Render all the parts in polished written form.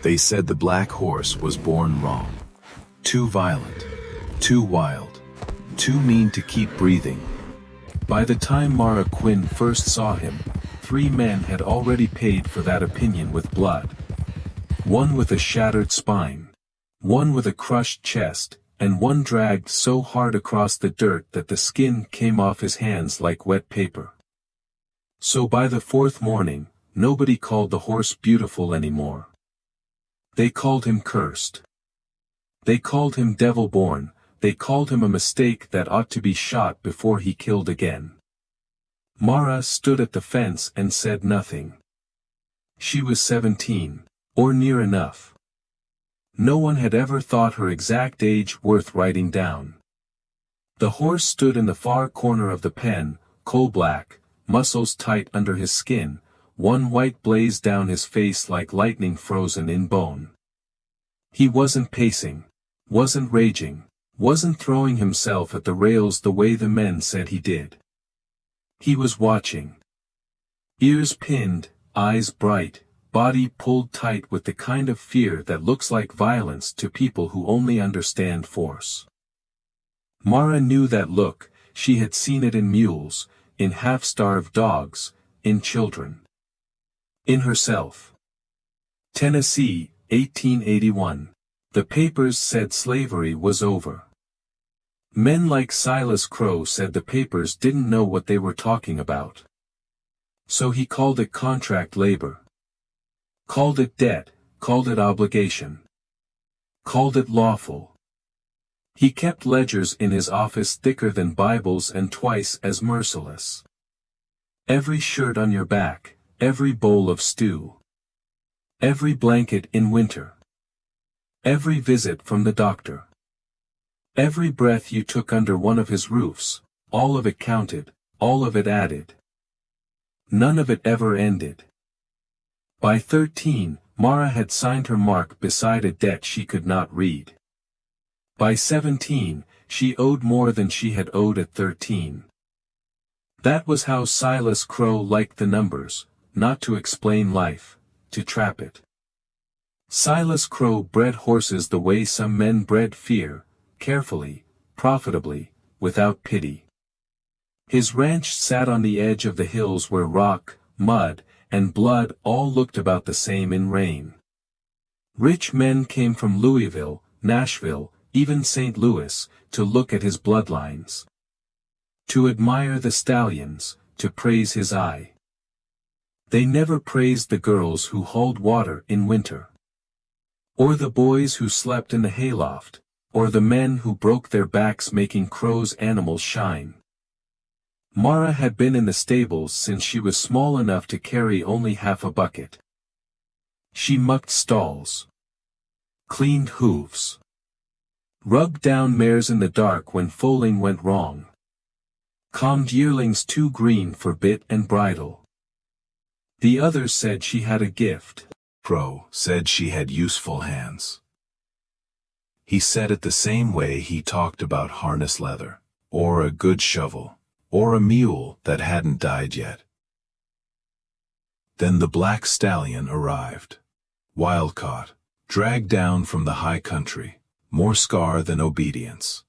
They said the black horse was born wrong. Too violent, too wild, too mean to keep breathing. By the time Mara Quinn first saw him, 3 men had already paid for that opinion with blood. One with a shattered spine, one with a crushed chest, and one dragged so hard across the dirt that the skin came off his hands like wet paper. So by the 4th morning, nobody called the horse beautiful anymore. They called him cursed. They called him devil-born, they called him a mistake that ought to be shot before he killed again. Mara stood at the fence and said nothing. She was 17, or near enough. No one had ever thought her exact age worth writing down. The horse stood in the far corner of the pen, coal-black, muscles tight under his skin, one white blaze down his face like lightning frozen in bone. He wasn't pacing, wasn't raging, wasn't throwing himself at the rails the way the men said he did. He was watching. Ears pinned, eyes bright, body pulled tight with the kind of fear that looks like violence to people who only understand force. Mara knew that look, she had seen it in mules, in half-starved dogs, in children. In herself. Tennessee, 1881. The papers said slavery was over. Men like Silas Crow said the papers didn't know what they were talking about. So he called it contract labor. Called it debt, called it obligation. Called it lawful. He kept ledgers in his office thicker than Bibles and twice as merciless. Every shirt on your back, every bowl of stew. Every blanket in winter. Every visit from the doctor. Every breath you took under one of his roofs, all of it counted, all of it added. None of it ever ended. By 13, Mara had signed her mark beside a debt she could not read. By 17, she owed more than she had owed at 13. That was how Silas Crow liked the numbers, not to explain life, to trap it. Silas Crow bred horses the way some men bred fear, carefully, profitably, without pity. His ranch sat on the edge of the hills where rock, mud, and blood all looked about the same in rain. Rich men came from Louisville, Nashville, even St. Louis, to look at his bloodlines. To admire the stallions, to praise his eye. They never praised the girls who hauled water in winter. Or the boys who slept in the hayloft, or the men who broke their backs making Crow's animals shine. Mara had been in the stables since she was small enough to carry only half a bucket. She mucked stalls. Cleaned hooves. Rubbed down mares in the dark when foaling went wrong. Calmed yearlings too green for bit and bridle. The others said she had a gift. Crow said she had useful hands. He said it the same way he talked about harness leather, or a good shovel, or a mule that hadn't died yet. Then the black stallion arrived. Wild-caught, dragged down from the high country, more scar than obedience.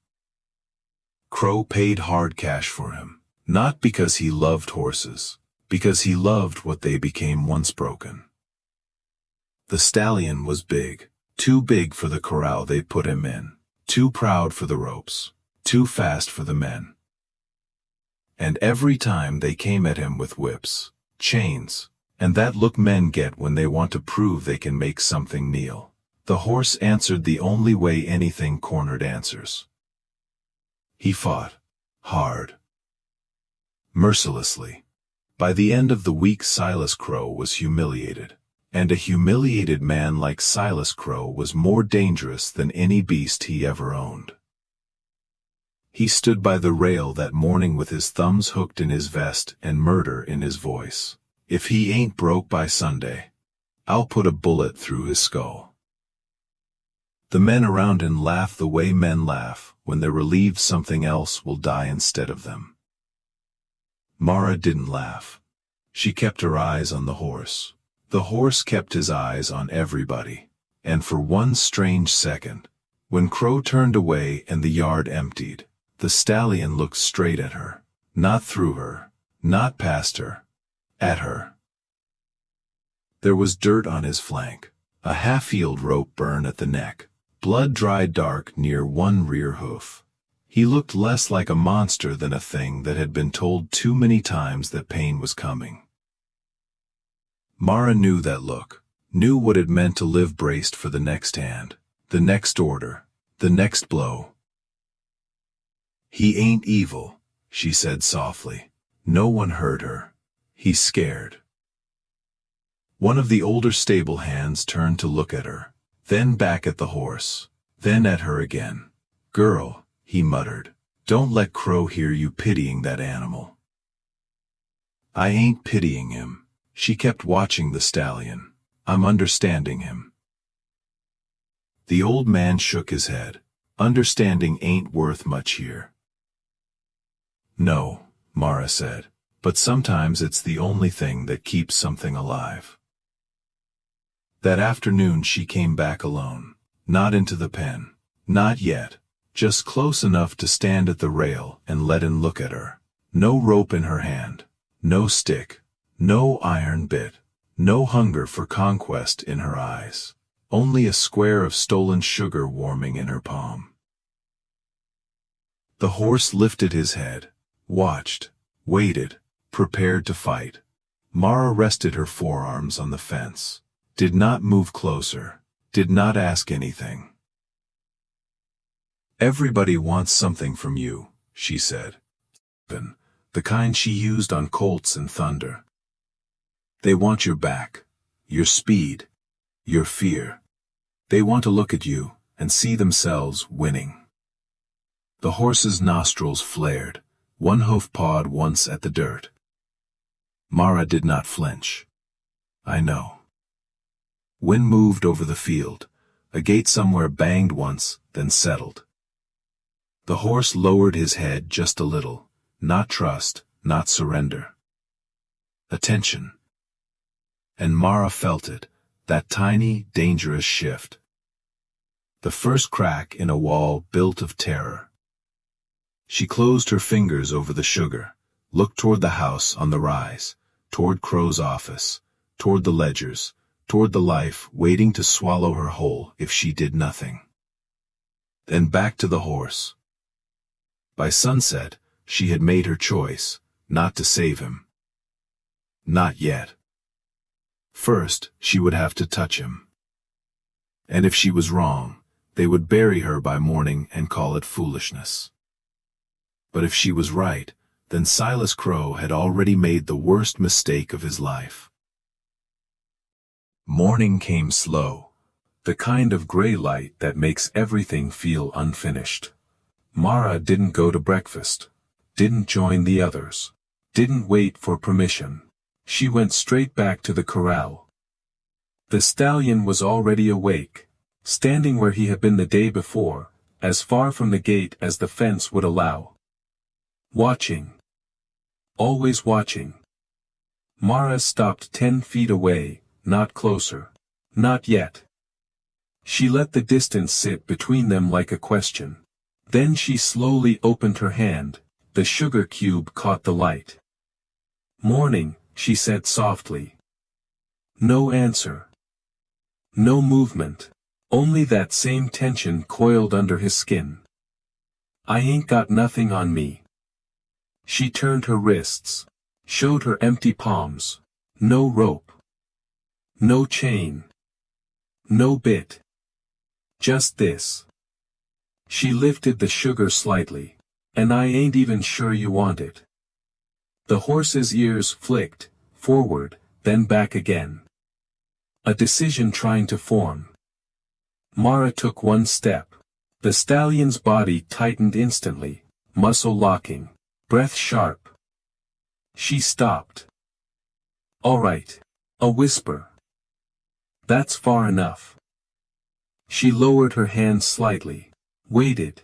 Crow paid hard cash for him, not because he loved horses, because he loved what they became once broken. The stallion was big, too big for the corral they put him in, too proud for the ropes, too fast for the men. And every time they came at him with whips, chains, and that look men get when they want to prove they can make something kneel, the horse answered the only way anything cornered answers. He fought. Hard. Mercilessly. By the end of the week Silas Crow was humiliated. And a humiliated man like Silas Crow was more dangerous than any beast he ever owned. He stood by the rail that morning with his thumbs hooked in his vest and murder in his voice. If he ain't broke by Sunday, I'll put a bullet through his skull. The men around him laughed the way men laugh when they're relieved something else will die instead of them. Mara didn't laugh. She kept her eyes on the horse. The horse kept his eyes on everybody. And for one strange second, when Crow turned away and the yard emptied, the stallion looked straight at her. Not through her, not past her, at her. There was dirt on his flank, a half-healed rope burn at the neck, blood dried dark near one rear hoof. He looked less like a monster than a thing that had been told too many times that pain was coming. Mara knew that look, knew what it meant to live braced for the next hand, the next order, the next blow. "He ain't evil," she said softly. No one heard her. "He's scared." One of the older stable hands turned to look at her, then back at the horse, then at her again. "Girl," he muttered, "don't let Crow hear you pitying that animal." "I ain't pitying him." She kept watching the stallion. "I'm understanding him." The old man shook his head. "Understanding ain't worth much here." "No," Mara said, "but sometimes it's the only thing that keeps something alive." That afternoon she came back alone, not into the pen, not yet, just close enough to stand at the rail and let him look at her. No rope in her hand, no stick, no iron bit, no hunger for conquest in her eyes, only a square of stolen sugar warming in her palm. The horse lifted his head, watched, waited, prepared to fight. Mara rested her forearms on the fence, did not move closer, did not ask anything. "Everybody wants something from you," she said. The kind she used on colts and thunder. "They want your back, your speed, your fear. They want to look at you and see themselves winning." The horse's nostrils flared, one hoof pawed once at the dirt. Mara did not flinch. "I know." Wind moved over the field. A gate somewhere banged once, then settled. The horse lowered his head just a little, not trust, not surrender. Attention. And Mara felt it, that tiny, dangerous shift. The first crack in a wall built of terror. She closed her fingers over the sugar, looked toward the house on the rise, toward Crow's office, toward the ledgers, toward the life waiting to swallow her whole if she did nothing. Then back to the horse. By sunset, she had made her choice, not to save him. Not yet. First, she would have to touch him. And if she was wrong, they would bury her by morning and call it foolishness. But if she was right, then Silas Crow had already made the worst mistake of his life. Morning came slow, the kind of gray light that makes everything feel unfinished. Mara didn't go to breakfast, didn't join the others, didn't wait for permission. She went straight back to the corral. The stallion was already awake, standing where he had been the day before, as far from the gate as the fence would allow. Watching. Always watching. Mara stopped 10 feet away, not closer. Not yet. She let the distance sit between them like a question. Then she slowly opened her hand. The sugar cube caught the light. "Morning," she said softly. No answer. No movement. Only that same tension coiled under his skin. "I ain't got nothing on me." She turned her wrists, showed her empty palms. No rope. No chain. No bit. Just this. She lifted the sugar slightly. "And I ain't even sure you want it." The horse's ears flicked, forward, then back again. A decision trying to form. Mara took one step. The stallion's body tightened instantly, muscle locking, breath sharp. She stopped. "All right." A whisper. "That's far enough." She lowered her hand slightly, waited.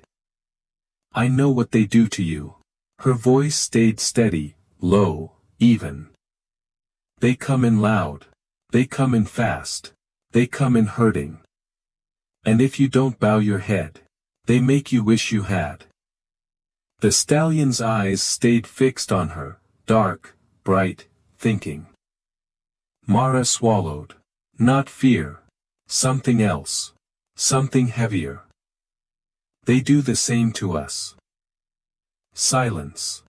"I know what they do to you." Her voice stayed steady, low, even. "They come in loud. They come in fast. They come in hurting. And if you don't bow your head, they make you wish you had. The stallion's eyes stayed fixed on her, dark, bright, thinking. Mara swallowed. Not fear. Something else. Something heavier. They do the same to us. Silence.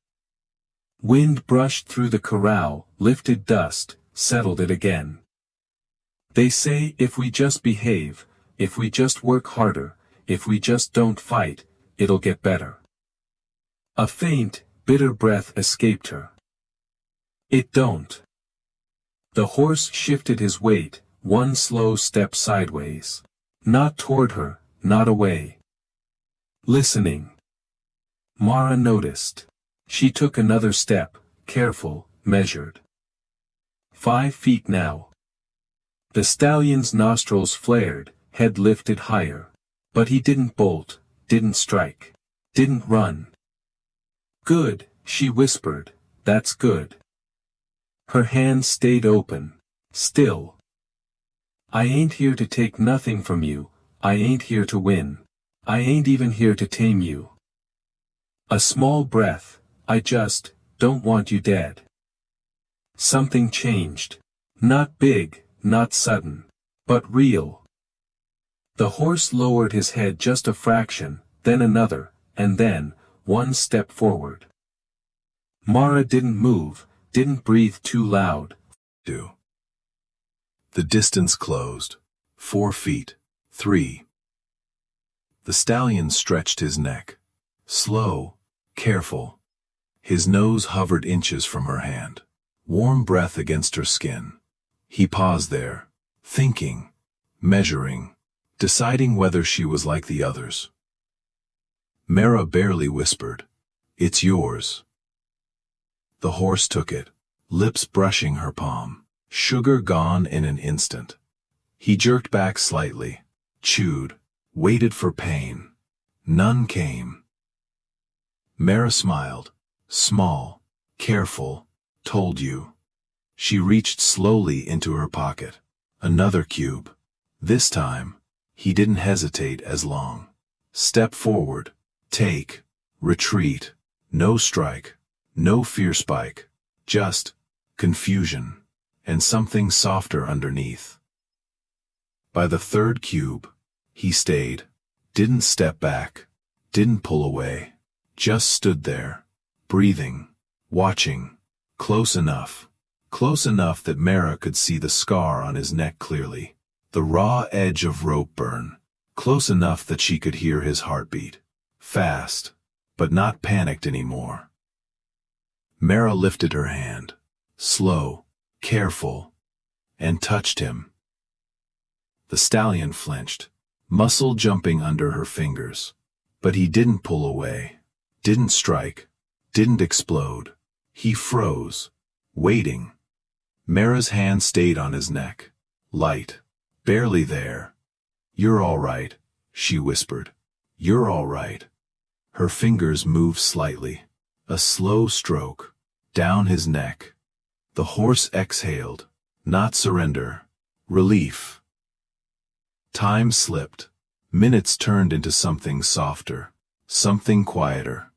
Wind brushed through the corral, lifted dust, settled it again. They say if we just behave, if we just work harder, if we just don't fight, it'll get better. A faint, bitter breath escaped her. It don't. The horse shifted his weight, one slow step sideways. Not toward her, not away. Listening. Mara noticed. She took another step, careful, measured. 5 feet now. The stallion's nostrils flared, head lifted higher. But he didn't bolt, didn't strike, didn't run. Good, she whispered, that's good. Her hands stayed open, still. I ain't here to take nothing from you, I ain't here to win. I ain't even here to tame you. A small breath, I just don't want you dead. Something changed. Not big, not sudden, but real. The horse lowered his head just a fraction, then another, and then, one step forward. Mara didn't move, didn't breathe too loud. The distance closed. 4 feet. 3. The stallion stretched his neck. Slow, careful. His nose hovered inches from her hand. Warm breath against her skin. He paused there, thinking, measuring, deciding whether she was like the others. Mara barely whispered, "It's yours." The horse took it, lips brushing her palm, sugar gone in an instant. He jerked back slightly, chewed, waited for pain. None came. Mara smiled, small, careful, told you. She reached slowly into her pocket. Another cube. This time, he didn't hesitate as long. Step forward, take, retreat, no strike, no fear spike, just confusion, and something softer underneath. By the third cube, he stayed, didn't step back, didn't pull away, just stood there, breathing, watching, close enough that Mara could see the scar on his neck clearly, the raw edge of rope burn, close enough that she could hear his heartbeat, fast, but not panicked anymore. Mara lifted her hand, slow, careful, and touched him. The stallion flinched, muscle jumping under her fingers, but he didn't pull away, didn't strike, didn't explode. He froze, waiting. Mara's hand stayed on his neck, light, barely there. "You're all right," she whispered. "You're all right." Her fingers moved slightly, a slow stroke, down his neck. The horse exhaled, not surrender, relief. Time slipped. Minutes turned into something softer, something quieter.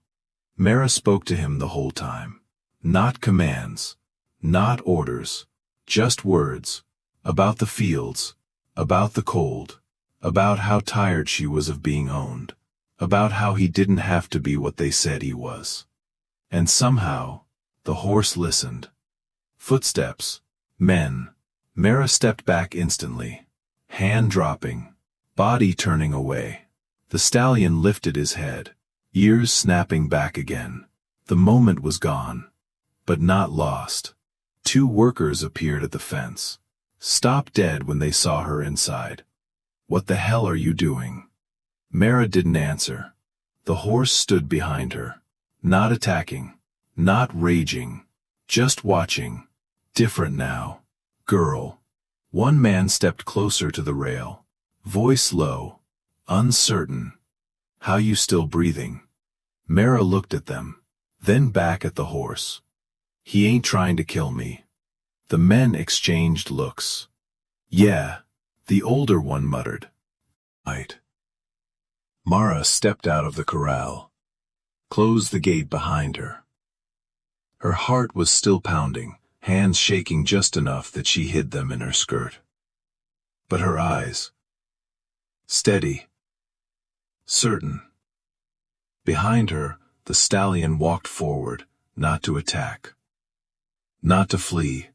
Mara spoke to him the whole time. Not commands, not orders, just words, about the fields, about the cold, about how tired she was of being owned, about how he didn't have to be what they said he was. And somehow, the horse listened. Footsteps, men. Mara stepped back instantly, hand dropping, body turning away. The stallion lifted his head, ears snapping back again. The moment was gone, but not lost. 2 workers appeared at the fence, stopped dead when they saw her inside. "What the hell are you doing?" Mara didn't answer. The horse stood behind her, not attacking, not raging, just watching. Different now. Girl. One man stepped closer to the rail, voice low, uncertain. "How you still breathing?" Mara looked at them, then back at the horse. "He ain't trying to kill me." The men exchanged looks. "Yeah," the older one muttered. Night. Mara stepped out of the corral, closed the gate behind her. Her heart was still pounding, hands shaking just enough that she hid them in her skirt. But her eyes, steady, certain. Behind her, the stallion walked forward, not to attack, not to flee,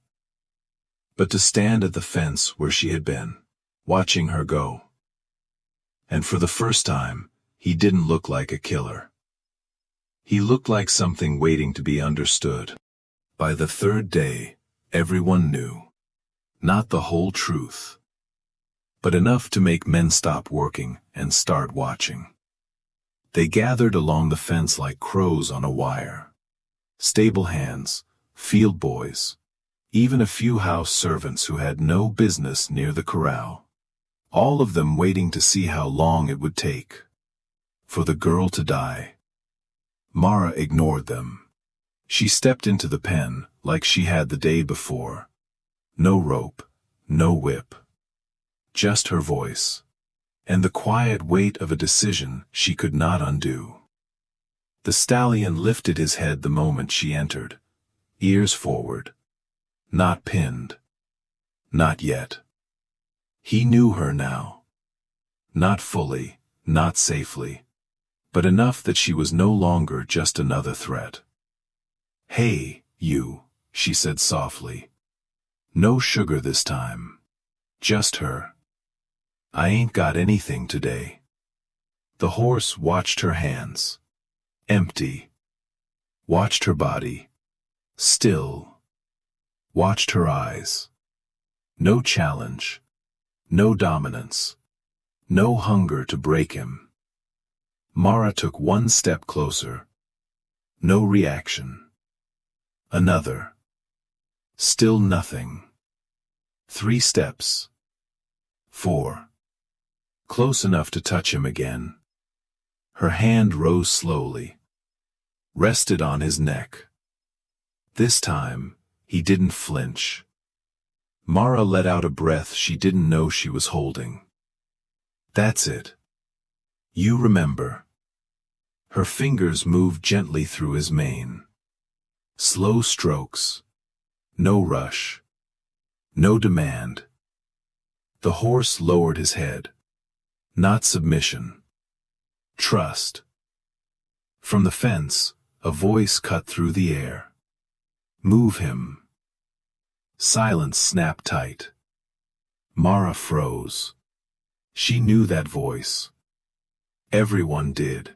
but to stand at the fence where she had been, watching her go. And for the first time, he didn't look like a killer. He looked like something waiting to be understood. By the third day, everyone knew. Not the whole truth, but enough to make men stop working and start watching. They gathered along the fence like crows on a wire. Stable hands, field boys, even a few house servants who had no business near the corral. All of them waiting to see how long it would take for the girl to die. Mara ignored them. She stepped into the pen like she had the day before. No rope, no whip. Just her voice, and the quiet weight of a decision she could not undo. The stallion lifted his head the moment she entered, ears forward. Not pinned. Not yet. He knew her now. Not fully, not safely, but enough that she was no longer just another threat. "Hey, you," she said softly. "No sugar this time. Just her. I ain't got anything today." The horse watched her hands. Empty. Watched her body. Still. Watched her eyes. No challenge. No dominance. No hunger to break him. Mara took one step closer. No reaction. Another. Still nothing. 3 steps. 4. Close enough to touch him again. Her hand rose slowly. Rested on his neck. This time, he didn't flinch. Mara let out a breath she didn't know she was holding. "That's it. You remember." Her fingers moved gently through his mane. Slow strokes. No rush. No demand. The horse lowered his head. Not submission. Trust. From the fence, a voice cut through the air. "Move him." Silence snapped tight. Mara froze. She knew that voice. Everyone did.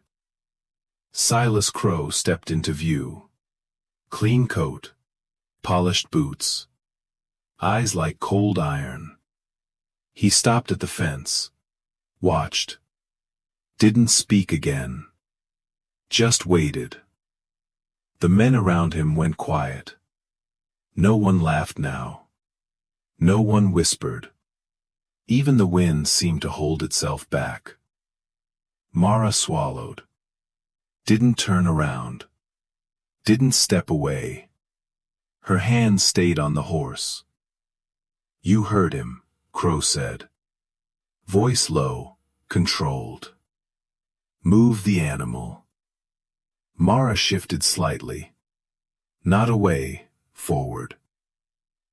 Silas Crow stepped into view. Clean coat. Polished boots. Eyes like cold iron. He stopped at the fence. Watched. Didn't speak again. Just waited. The men around him went quiet. No one laughed now. No one whispered. Even the wind seemed to hold itself back. Mara swallowed. Didn't turn around. Didn't step away. Her hand stayed on the horse. "You heard him," Crow said. Voice low, controlled. "Move the animal." Mara shifted slightly. Not away, forward.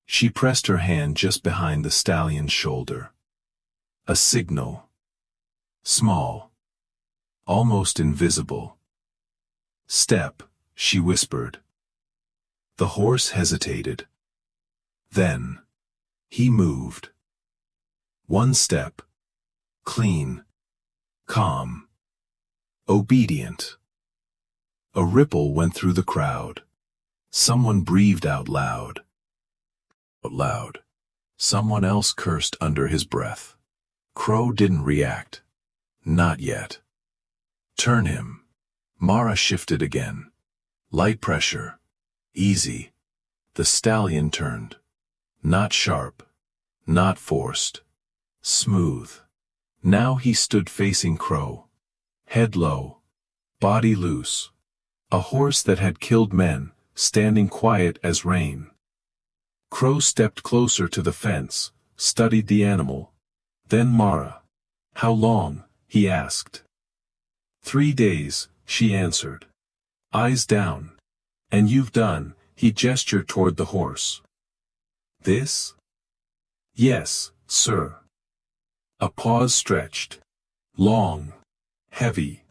She pressed her hand just behind the stallion's shoulder. A signal. Small. Almost invisible. "Step," she whispered. The horse hesitated. Then, he moved. 1 step. Clean. Calm. Obedient. A ripple went through the crowd. Someone breathed out loud. Someone else cursed under his breath. Crow didn't react. Not yet. "Turn him." Mara shifted again. Light pressure. Easy. The stallion turned. Not sharp. Not forced. Smooth. Now he stood facing Crow. Head low. Body loose. A horse that had killed men, standing quiet as rain. Crow stepped closer to the fence, studied the animal. Then Mara. How long? He asked. 3 days, she answered. Eyes down. And you've done, he gestured toward the horse. This? Yes, sir. A pause stretched. Long. Heavy.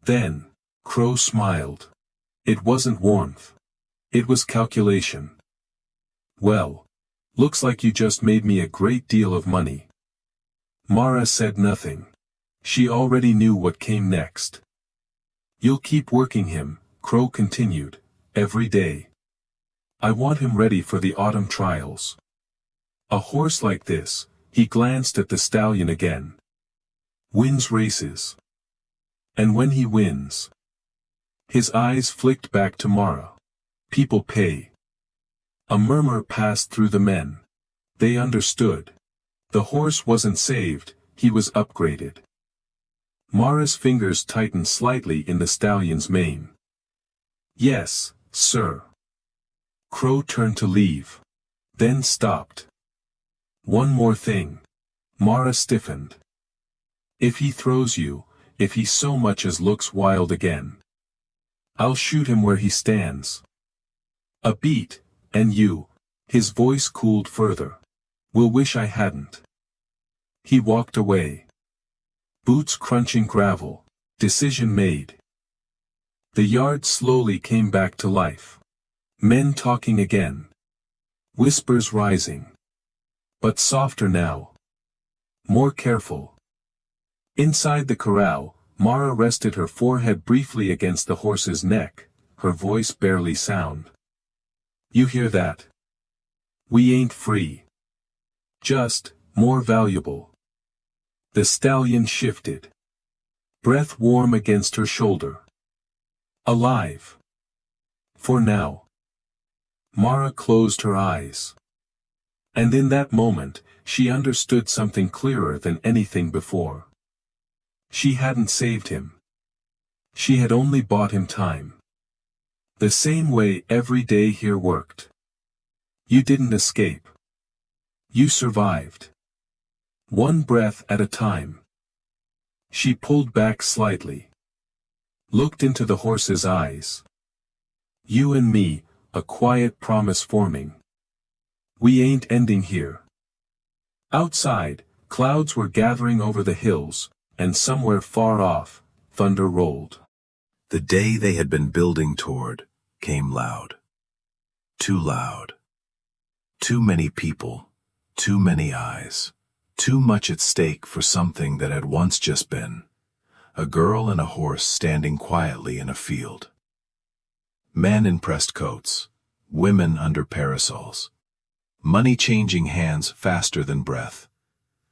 Then, Crow smiled. It wasn't warmth. It was calculation. Well, looks like you just made me a great deal of money. Mara said nothing. She already knew what came next. You'll keep working him, Crow continued, every day. I want him ready for the autumn trials. A horse like this, he glanced at the stallion again. Wins races. And when he wins. His eyes flicked back to Mara. People pay. A murmur passed through the men. They understood. The horse wasn't saved, he was upgraded. Mara's fingers tightened slightly in the stallion's mane. Yes, sir. Crow turned to leave. Then stopped. One more thing. Mara stiffened. If he throws you, if he so much as looks wild again, I'll shoot him where he stands. A beat, and you, his voice cooled further, will wish I hadn't. He walked away. Boots crunching gravel, decision made. The yard slowly came back to life. Men talking again. Whispers rising. But softer now. More careful. Inside the corral, Mara rested her forehead briefly against the horse's neck, her voice barely sound. You hear that? We ain't free. Just, more valuable. The stallion shifted. Breath warm against her shoulder. Alive. For now. Mara closed her eyes. And in that moment, she understood something clearer than anything before. She hadn't saved him. She had only bought him time. The same way every day here worked. You didn't escape. You survived. One breath at a time. She pulled back slightly. Looked into the horse's eyes. You and me, a quiet promise forming. We ain't ending here. Outside, clouds were gathering over the hills, and somewhere far off, thunder rolled. The day they had been building toward came loud. Too loud. Too many people, too many eyes, too much at stake for something that had once just been a girl and a horse standing quietly in a field. Men in pressed coats, women under parasols, money changing hands faster than breath.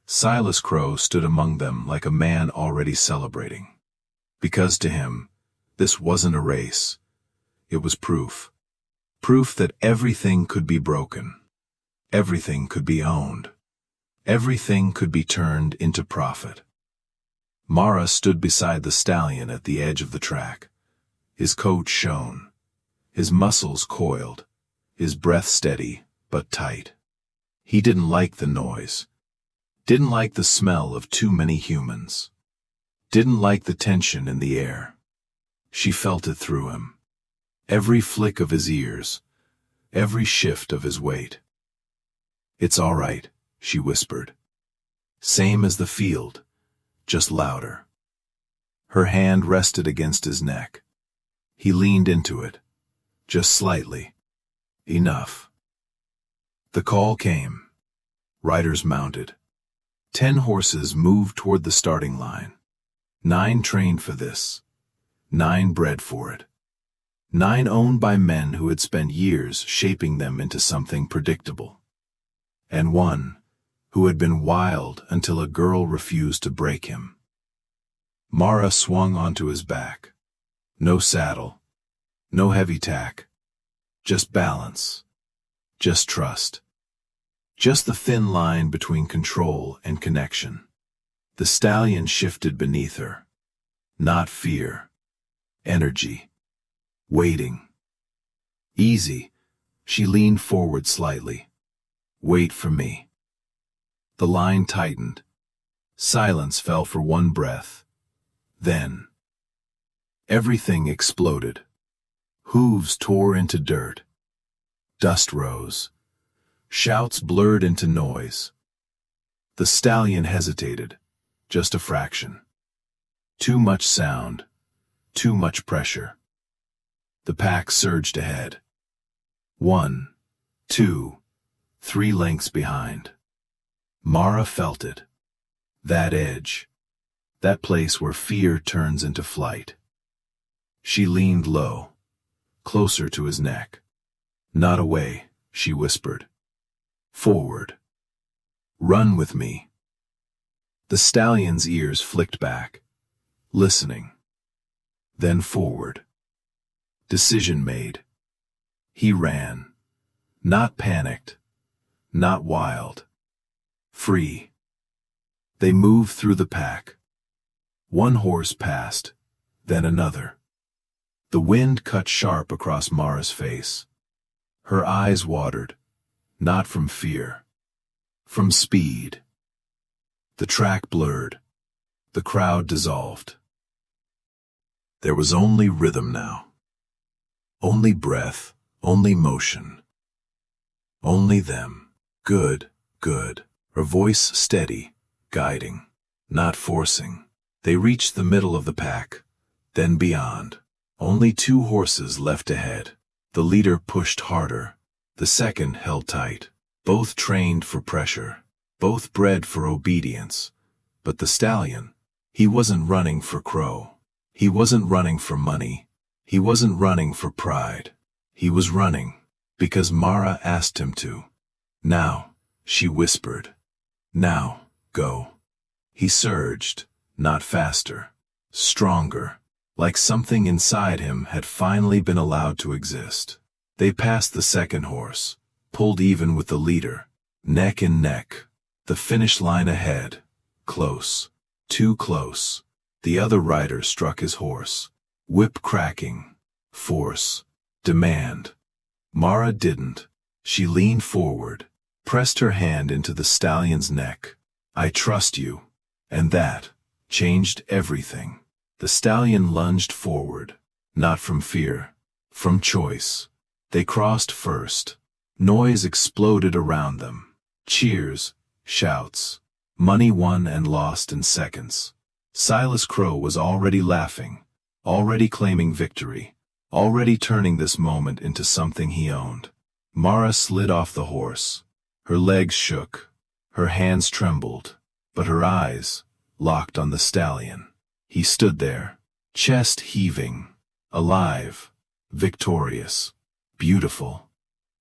Silas Crow stood among them like a man already celebrating. Because to him, this wasn't a race. It was proof. Proof that everything could be broken. Everything could be owned. Everything could be turned into profit. Mara stood beside the stallion at the edge of the track. His coat shone. His muscles coiled. His breath steady, but tight. He didn't like the noise. Didn't like the smell of too many humans. Didn't like the tension in the air. She felt it through him. Every flick of his ears. Every shift of his weight. It's all right, she whispered. Same as the field, just louder. Her hand rested against his neck. He leaned into it, just slightly. Enough. The call came. Riders mounted. 10 horses moved toward the starting line. 9 trained for this. 9 bred for it. 9 owned by men who had spent years shaping them into something predictable. And 1 who had been wild until a girl refused to break him. Mara swung onto his back. No saddle. No heavy tack. Just balance. Just trust. Just the thin line between control and connection. The stallion shifted beneath her. Not fear. Energy. Waiting. Easy. She leaned forward slightly. Wait for me. The line tightened. Silence fell for one breath. Then, everything exploded. Hooves tore into dirt. Dust rose. Shouts blurred into noise. The stallion hesitated, just a fraction. Too much sound, too much pressure. The pack surged ahead. 1, 2, 3 lengths behind. Mara felt it. That edge. That place where fear turns into flight. She leaned low, closer to his neck. Not away, she whispered. Forward. Run with me. The stallion's ears flicked back, listening. Then forward. Decision made. He ran. Not panicked. Not wild. Free. They moved through the pack. One horse passed, then another. The wind cut sharp across Mara's face. Her eyes watered, not from fear, from speed. The track blurred. The crowd dissolved. There was only rhythm now. Only breath, only motion. Only them. Good, good. Her voice steady, guiding, not forcing. They reached the middle of the pack, then beyond. Only 2 horses left ahead. The leader pushed harder. The second held tight. Both trained for pressure. Both bred for obedience. But the stallion, he wasn't running for Crow. He wasn't running for money. He wasn't running for pride. He was running because Mara asked him to. Now, she whispered. Now, go. He surged, not faster, stronger, like something inside him had finally been allowed to exist. They passed the second horse, pulled even with the leader, neck and neck. The finish line ahead, close, too close. The other rider struck his horse, whip cracking, force, demand. Mara didn't. She leaned forward, pressed her hand into the stallion's neck. I trust you. And that changed everything. The stallion lunged forward, not from fear, from choice. They crossed first. Noise exploded around them. Cheers, shouts. Money won and lost in seconds. Silas Crow was already laughing, already claiming victory, already turning this moment into something he owned. Mara slid off the horse. Her legs shook, her hands trembled, but her eyes locked on the stallion. He stood there, chest heaving, alive, victorious, beautiful.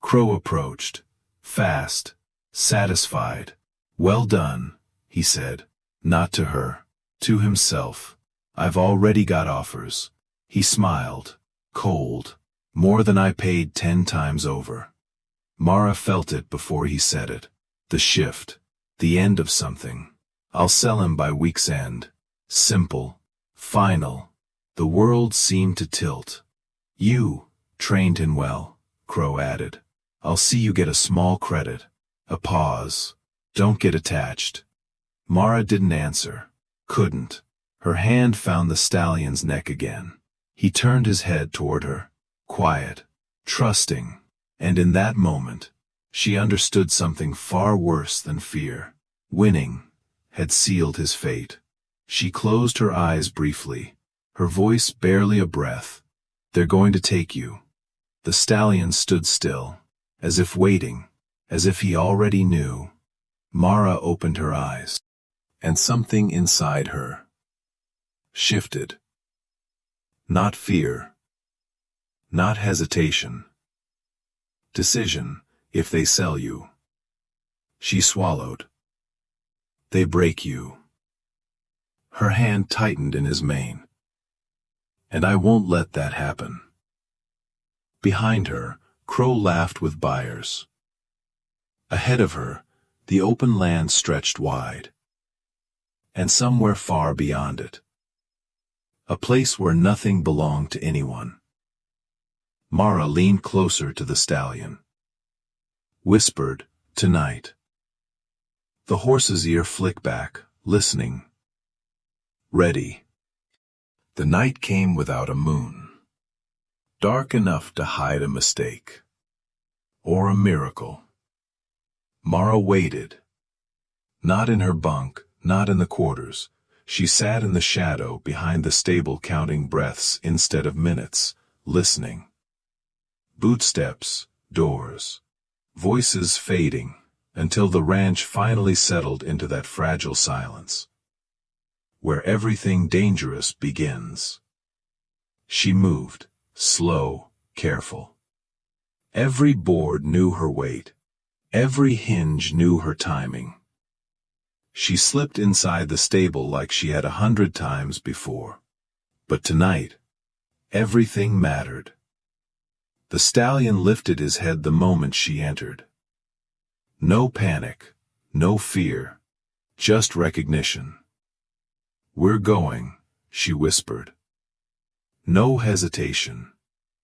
Crow approached, fast, satisfied. Well done, he said, not to her, to himself. I've already got offers. He smiled, cold, more than I paid 10 times over. Mara felt it before he said it. The shift, the end of something. I'll sell him by week's end. Simple, final. The world seemed to tilt. You trained him well, Crow added. I'll see you get a small credit. A pause. Don't get attached. Mara didn't answer. Couldn't. Her hand found the stallion's neck again. He turned his head toward her, quiet, trusting, and in that moment, she understood something far worse than fear. Winning had sealed his fate. She closed her eyes briefly, her voice barely a breath. They're going to take you. The stallion stood still, as if waiting, as if he already knew. Mara opened her eyes, and something inside her shifted. Not fear, not hesitation. Decision, if they sell you. She swallowed. They break you. Her hand tightened in his mane. And I won't let that happen. Behind her, Crow laughed with buyers. Ahead of her, the open land stretched wide. And somewhere far beyond it, a place where nothing belonged to anyone. Mara leaned closer to the stallion. Whispered, tonight. The horse's ear flicked back, listening, ready. The night came without a moon, dark enough to hide a mistake, or a miracle. Mara waited. Not in her bunk, not in the quarters. She sat in the shadow behind the stable counting breaths instead of minutes, listening. Bootsteps, doors, voices fading, until the ranch finally settled into that fragile silence, where everything dangerous begins. She moved, slow, careful. Every board knew her weight. Every hinge knew her timing. She slipped inside the stable like she had 100 times before. But tonight, everything mattered. The stallion lifted his head the moment she entered. No panic, no fear, just recognition. "We're going," she whispered. No hesitation,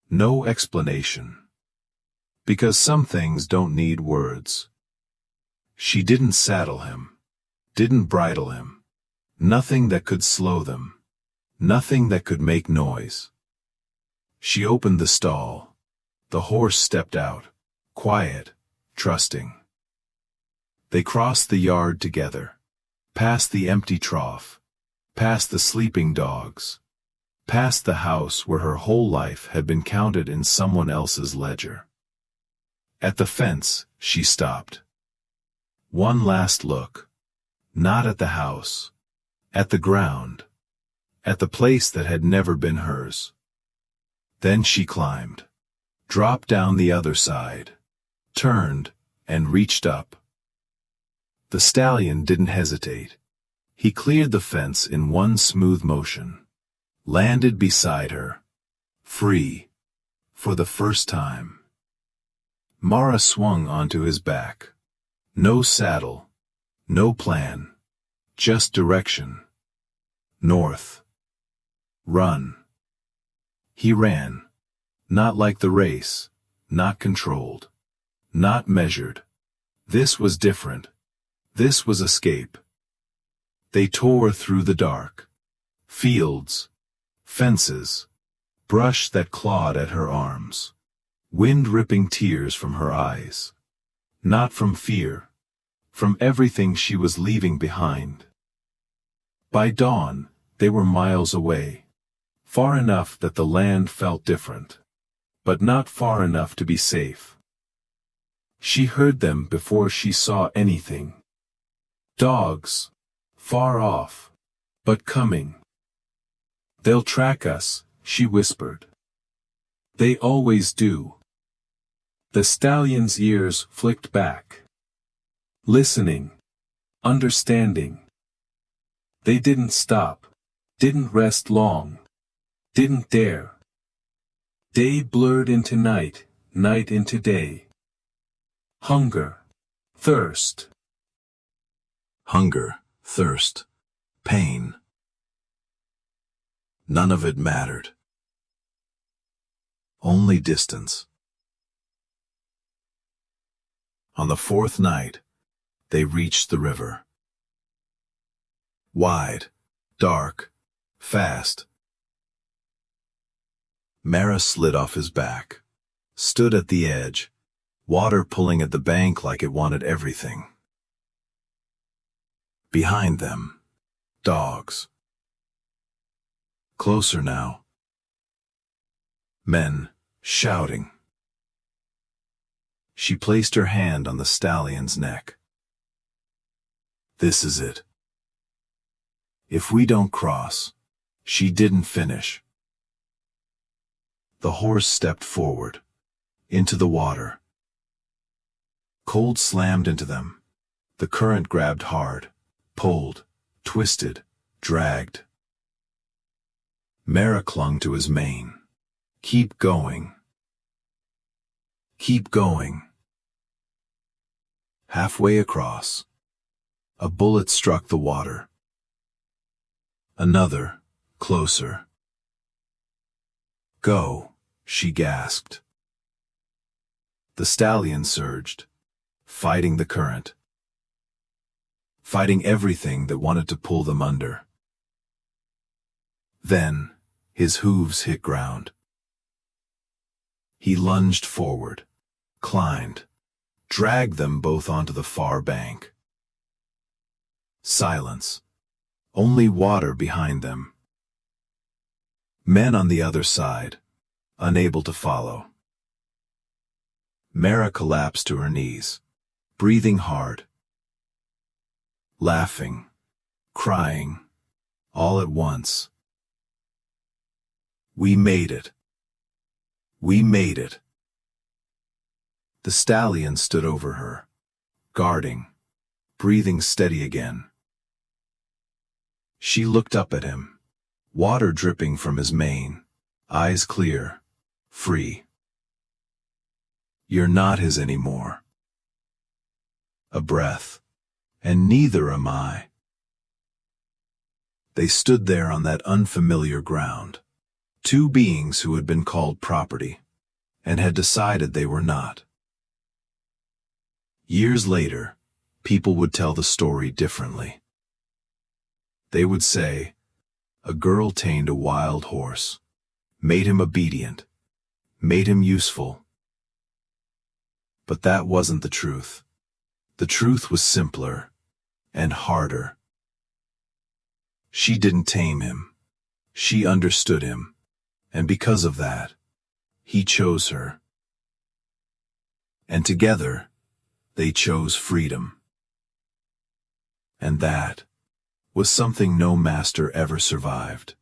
no explanation. Because some things don't need words. She didn't saddle him, didn't bridle him. Nothing that could slow them, nothing that could make noise. She opened the stall. The horse stepped out, quiet, trusting. They crossed the yard together, past the empty trough, past the sleeping dogs, past the house where her whole life had been counted in someone else's ledger. At the fence, she stopped. One last look. Not at the house. At the ground. At the place that had never been hers. Then she climbed. Dropped down the other side. Turned, and reached up. The stallion didn't hesitate. He cleared the fence in one smooth motion. Landed beside her. Free. For the first time. Mara swung onto his back. No saddle. No plan. Just direction. North. Run. He ran. Not like the race. Not controlled. Not measured. This was different. This was escape. They tore through the dark. Fields. Fences. Brush that clawed at her arms. Wind ripping tears from her eyes. Not from fear. From everything she was leaving behind. By dawn, they were miles away. Far enough that the land felt different. But not far enough to be safe. She heard them before she saw anything. Dogs. Far off. But coming. "They'll track us," she whispered. "They always do." The stallion's ears flicked back. Listening. Understanding. They didn't stop. Didn't rest long. Didn't dare. Day blurred into night, night into day. Hunger. Thirst. Hunger, thirst, pain. None of it mattered. Only distance. On the fourth night, they reached the river. Wide, dark, fast. Mara slid off his back, stood at the edge, water pulling at the bank like it wanted everything. Behind them, dogs. Closer now. Men, shouting. She placed her hand on the stallion's neck. "This is it. If we don't cross," she didn't finish. The horse stepped forward, into the water. Cold slammed into them. The current grabbed hard, pulled, twisted, dragged. Mara clung to his mane. "Keep going. Keep going." Halfway across, a bullet struck the water. Another, closer. "Go," she gasped. The stallion surged, fighting the current. fighting everything that wanted to pull them under. Then, his hooves hit ground. He lunged forward, climbed, dragged them both onto the far bank. Silence. Only water behind them. Men on the other side, unable to follow. Mara collapsed to her knees, breathing hard, laughing, crying, all at once. We made it. We made it. The stallion stood over her, guarding, breathing steady again. She looked up at him, water dripping from his mane, eyes clear, free. You're not his anymore. A breath, and neither am I. They stood there on that unfamiliar ground, two beings who had been called property, and had decided they were not. Years later, people would tell the story differently. They would say, a girl tamed a wild horse, made him obedient, made him useful. But that wasn't the truth. The truth was simpler and harder. She didn't tame him. She understood him, and because of that, he chose her. And together, they chose freedom. And that was something no master ever survived.